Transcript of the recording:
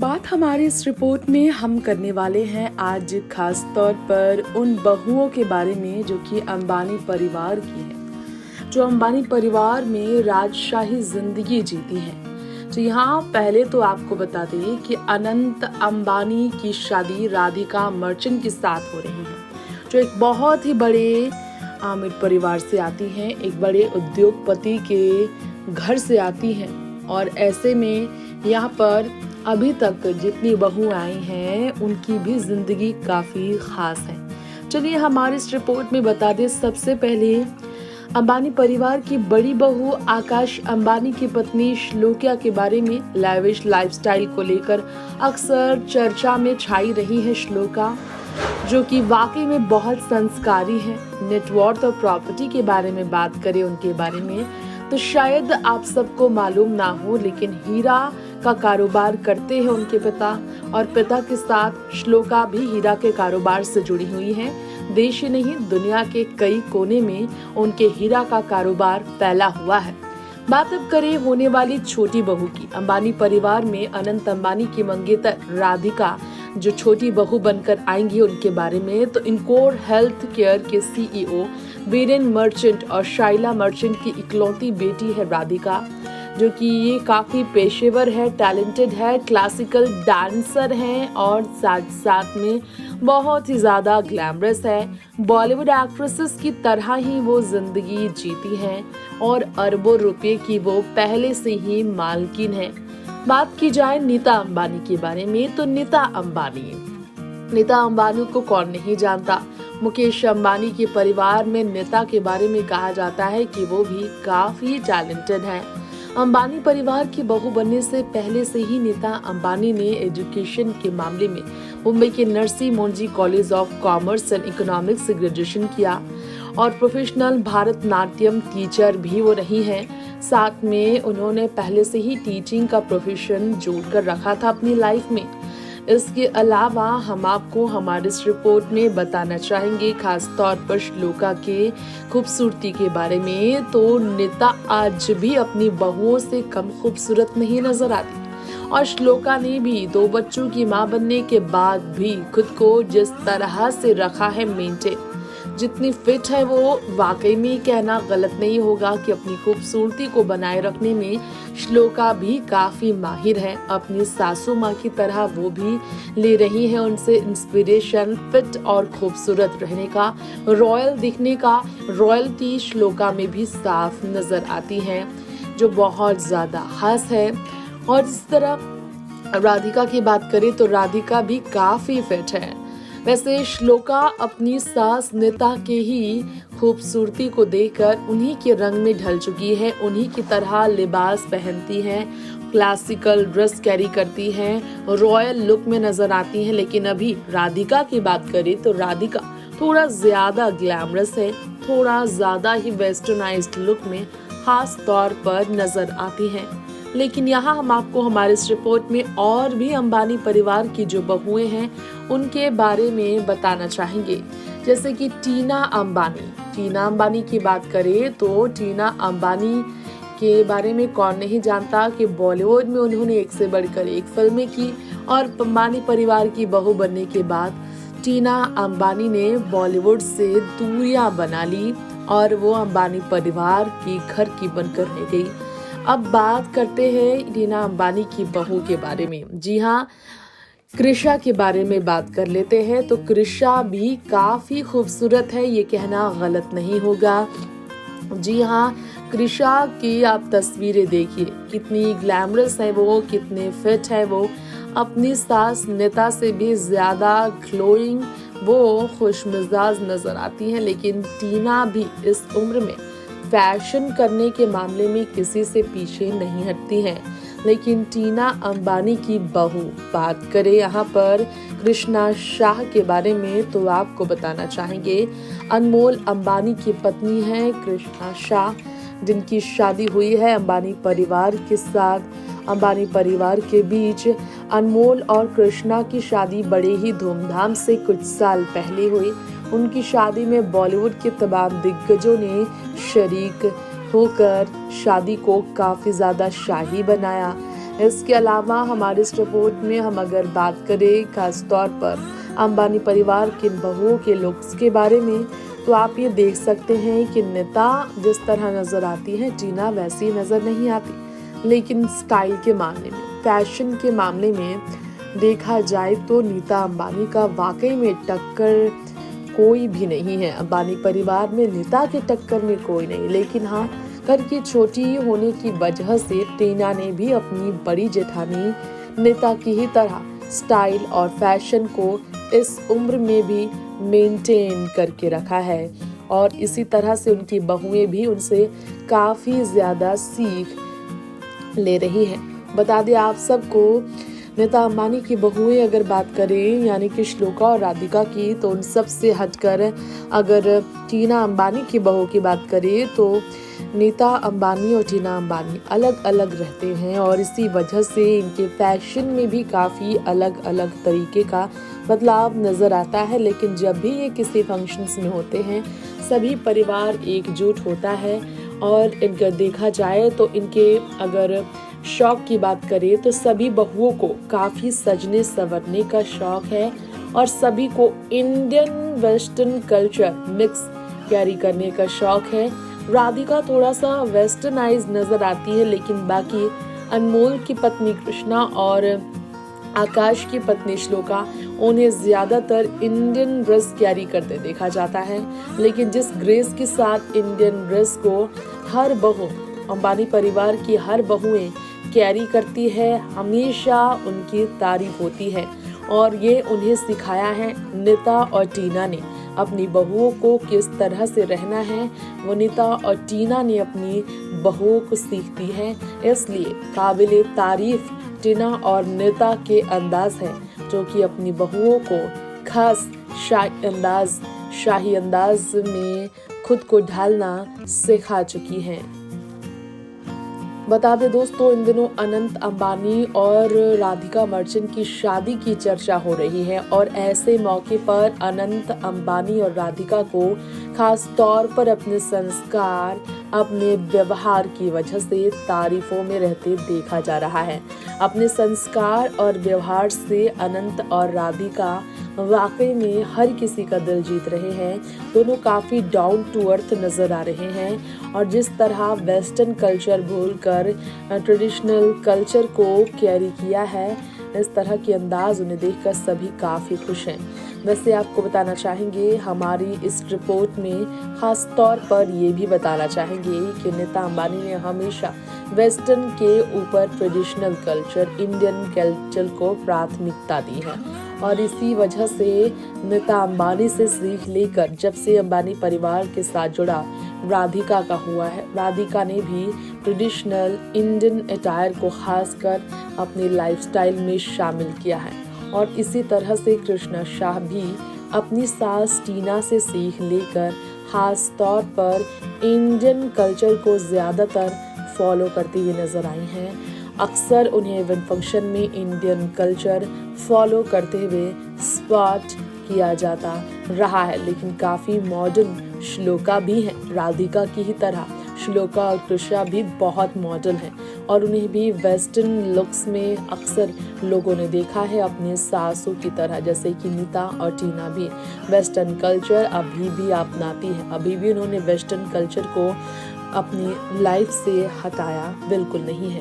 बात हमारे इस रिपोर्ट में हम करने वाले हैं आज खास तौर पर उन बहुओं के बारे में जो कि अंबानी परिवार की है, जो अंबानी परिवार में राजशाही जिंदगी जीती हैं। तो यहाँ पहले तो आपको बता दें कि अनंत अंबानी की शादी राधिका मर्चेंट के साथ हो रही है, जो एक बहुत ही बड़े आमिर परिवार से आती हैं, एक बड़े उद्योगपति के घर से आती हैं। और ऐसे में यहाँ पर अभी तक जितनी बहू आई हैं उनकी भी जिंदगी काफी खास है। चलिए हमारे इस रिपोर्ट में बता दें सबसे पहले अंबानी परिवार की बड़ी बहू आकाश अंबानी की पत्नी श्लोका के बारे में। लैविश लाइफस्टाइल को लेकर अक्सर चर्चा में छाई रही है श्लोका, जो कि वाकई में बहुत संस्कारी है। नेटवर्थ और प्रॉपर्टी के बारे में बात करें उनके बारे में तो शायद आप सबको मालूम ना हो, लेकिन हीरा का कारोबार करते हैं उनके पिता, और पिता के साथ श्लोका भी हीरा के कारोबार से जुड़ी हुई है। देश ही नहीं दुनिया के कई कोने में उनके हीरा का कारोबार फैला हुआ है। बात अब करें होने वाली छोटी बहू की। अंबानी परिवार में अनंत अंबानी की मंगेतर राधिका जो छोटी बहू बनकर आएंगी उनके बारे में तो इनकोर हेल्थ केयर के सीईओ वीरेन मर्चेंट और शाइला मर्चेंट की इकलौती बेटी है राधिका, जो कि ये काफी पेशेवर है, टैलेंटेड है, क्लासिकल डांसर है और साथ साथ में बहुत ही ज्यादा ग्लैमरस है। बॉलीवुड एक्ट्रेसेस की तरह ही वो जिंदगी जीती हैं और अरबों रुपए की वो पहले से ही मालकिन है। बात की जाए नीता अंबानी के बारे में तो नीता अंबानी को कौन नहीं जानता। मुकेश अंबानी के परिवार में नीता के बारे में कहा जाता है कि वो भी काफी टैलेंटेड है। अंबानी परिवार की बहू बनने से पहले से ही नीता अंबानी ने एजुकेशन के मामले में मुंबई के Narsee Monjee college of commerce and economics से ग्रेजुएशन किया और प्रोफेशनल भारतनाट्यम टीचर भी वो रही हैं। साथ में उन्होंने पहले से ही टीचिंग का प्रोफेशन जोड़कर रखा था अपनी लाइफ में। इसके अलावा हम आपको हमारे इस रिपोर्ट में बताना चाहेंगे खास तौर पर श्लोका के खूबसूरती के बारे में। तो नीता आज भी अपनी बहुओं से कम खूबसूरत नहीं नजर आती और श्लोका ने भी 2 बच्चों की मां बनने के बाद भी खुद को जिस तरह से रखा है मेंटेन, जितनी फिट है वो वाकई में कहना गलत नहीं होगा कि अपनी खूबसूरती को बनाए रखने में श्लोका भी काफी माहिर है। अपनी सासू माँ की तरह वो भी ले रही है उनसे इंस्पिरेशन। फिट और खूबसूरत रहने का, रॉयल दिखने का रॉयल्टी श्लोका में भी साफ नजर आती है, जो बहुत ज्यादा खास है। और इस तरह राधिका की बात करें तो राधिका भी काफी फिट है। वैसे श्लोका अपनी सास नीता के ही खूबसूरती को देखकर उन्हीं के रंग में ढल चुकी है, उन्हीं की तरह लिबास पहनती है, क्लासिकल ड्रेस कैरी करती हैं, रॉयल लुक में नजर आती हैं। लेकिन अभी राधिका की बात करें तो राधिका थोड़ा ज्यादा ग्लैमरस है, थोड़ा ज्यादा ही वेस्टर्नाइज्ड लुक में खास तौर पर नजर आती हैं। लेकिन यहाँ हम आपको हमारे इस रिपोर्ट में और भी अंबानी परिवार की जो बहुएं हैं उनके बारे में बताना चाहेंगे। जैसे कि टीना अंबानी की बात करें तो टीना अंबानी के बारे में कौन नहीं जानता कि बॉलीवुड में उन्होंने एक से बढ़कर एक फिल्में की और अंबानी परिवार की बहू बनने के बाद टीना अंबानी ने बॉलीवुड से दूरियां बना ली और वो अंबानी परिवार की घर की बनकर रह गई। अब बात करते हैं टीना अंबानी की बहू के बारे में। जी हाँ, कृषा के बारे में बात कर लेते हैं। तो कृषा भी काफी खूबसूरत है, ये कहना गलत नहीं होगा। जी हाँ, कृषा की आप तस्वीरें देखिए, कितनी ग्लैमरस है वो, कितने फिट है वो, अपनी सास नीता से भी ज्यादा ग्लोइंग वो खुशमिजाज नजर आती हैं। लेकिन टीना भी इस उम्र में फैशन करने के मामले में किसी से पीछे नहीं हटती हैं। लेकिन टीना अंबानी की बहू, बात करें यहाँ पर कृष्णा शाह के बारे में तो आपको बताना चाहेंगे अनमोल अंबानी की पत्नी है कृष्णा शाह, जिनकी शादी हुई है अंबानी परिवार के साथ। अंबानी परिवार के बीच अनमोल और कृष्णा की शादी बड़े ही धूमधाम से कुछ साल पहले हुई। उनकी शादी में बॉलीवुड के तमाम दिग्गजों ने शरीक होकर शादी को काफी ज्यादा शाही बनाया। इसके अलावा हमारे इस रिपोर्ट में हम अगर बात करें खास तौर पर अंबानी परिवार की बहुओं के लुक्स के बारे में, तो आप ये देख सकते हैं कि नीता जिस तरह नजर आती है टीना वैसी नजर नहीं आती। लेकिन स्टाइल के मामले में, फैशन के मामले में देखा जाए तो नीता अंबानी का वाकई में टक्कर कोई भी नहीं है। अंबानी परिवार में नीता के टक्कर में कोई नहीं। लेकिन हाँ, घर की छोटी होने की वजह से टीना ने भी अपनी बड़ी जेठानी नीता की ही तरह स्टाइल और फैशन को इस उम्र में भी मेंटेन करके रखा है और इसी तरह से उनकी बहुएं भी उनसे काफी ज्यादा सीख ले रही हैं। बता दें आप सबको, नीता अंबानी की बहुएं अगर बात करें यानी कि श्लोका और राधिका की, तो उन सब से हटकर अगर टीना अंबानी की बहू की बात करें तो नीता अंबानी और टीना अंबानी अलग अलग रहते हैं और इसी वजह से इनके फैशन में भी काफ़ी अलग अलग तरीके का बदलाव नज़र आता है। लेकिन जब भी ये किसी फंक्शंस में होते हैं सभी परिवार एकजुट होता है और इनका देखा जाए तो इनके अगर शौक की बात करें तो सभी बहुओं को काफ़ी सजने संवरने का शौक है और सभी को Indian western culture mix carry करने का शौक है। राधिका थोड़ा सा वेस्टर्नाइज नजर आती है, लेकिन बाकी अनमोल की पत्नी कृष्णा और आकाश की पत्नी श्लोका उन्हें ज्यादातर इंडियन ड्रेस कैरी करते देखा जाता है। लेकिन जिस ग्रेस के साथ इंडियन ड्रेस को हर बहू, अंबानी परिवार की हर बहुएं कैरी करती है, हमेशा उनकी तारीफ होती है और ये उन्हें सिखाया है नीता और टीना ने। अपनी बहुओं को किस तरह से रहना है वो नीता और टीना ने अपनी बहुओं को सीख दी है। इसलिए काबिले तारीफ टीना और नीता के अंदाज है जो कि अपनी बहुओं को खास शाही अंदाज में खुद को ढालना सिखा चुकी हैं। बता दें दोस्तों, इन दिनों अनंत अंबानी और राधिका मर्चेंट की शादी की चर्चा हो रही है और ऐसे मौके पर अनंत अंबानी और राधिका को खास तौर पर अपने संस्कार, अपने व्यवहार की वजह से तारीफों में रहते देखा जा रहा है। अपने संस्कार और व्यवहार से अनंत और राधिका वाकई में हर किसी का दिल जीत रहे हैं। दोनों काफ़ी डाउन टू अर्थ नज़र आ रहे हैं और जिस तरह वेस्टर्न कल्चर भूलकर ट्रेडिशनल कल्चर को कैरी किया है, इस तरह के अंदाज उन्हें देखकर सभी काफ़ी खुश हैं। वैसे आपको बताना चाहेंगे, हमारी इस रिपोर्ट में खास तौर पर ये भी बताना चाहेंगे कि नीता अंबानी ने हमेशा वेस्टर्न के ऊपर ट्रेडिशनल कल्चर, इंडियन कल्चर को प्राथमिकता दी है और इसी वजह से नीता अंबानी से सीख लेकर जब से अंबानी परिवार के साथ जुड़ा राधिका का हुआ है, राधिका ने भी ट्रेडिशनल इंडियन अटायर को खासकर अपनी लाइफस्टाइल में शामिल किया है और इसी तरह से कृष्णा शाह भी अपनी सास टीना से सीख लेकर खास तौर पर इंडियन कल्चर को ज़्यादातर फॉलो करती हुई नजर आई हैं। अक्सर उन्हें इवेंट फंक्शन में इंडियन कल्चर फॉलो करते हुए स्पॉट किया जाता रहा है। लेकिन काफ़ी मॉडर्न श्लोका भी हैं, राधिका की ही तरह श्लोका और कृष्णा भी बहुत मॉडर्न हैं और उन्हें भी वेस्टर्न लुक्स में अक्सर लोगों ने देखा है अपने सासों की तरह, जैसे कि नीता और टीना भी वेस्टर्न कल्चर अभी भी अपनाती है। अभी भी उन्होंने वेस्टर्न कल्चर को अपनी लाइफ से हटाया बिल्कुल नहीं है।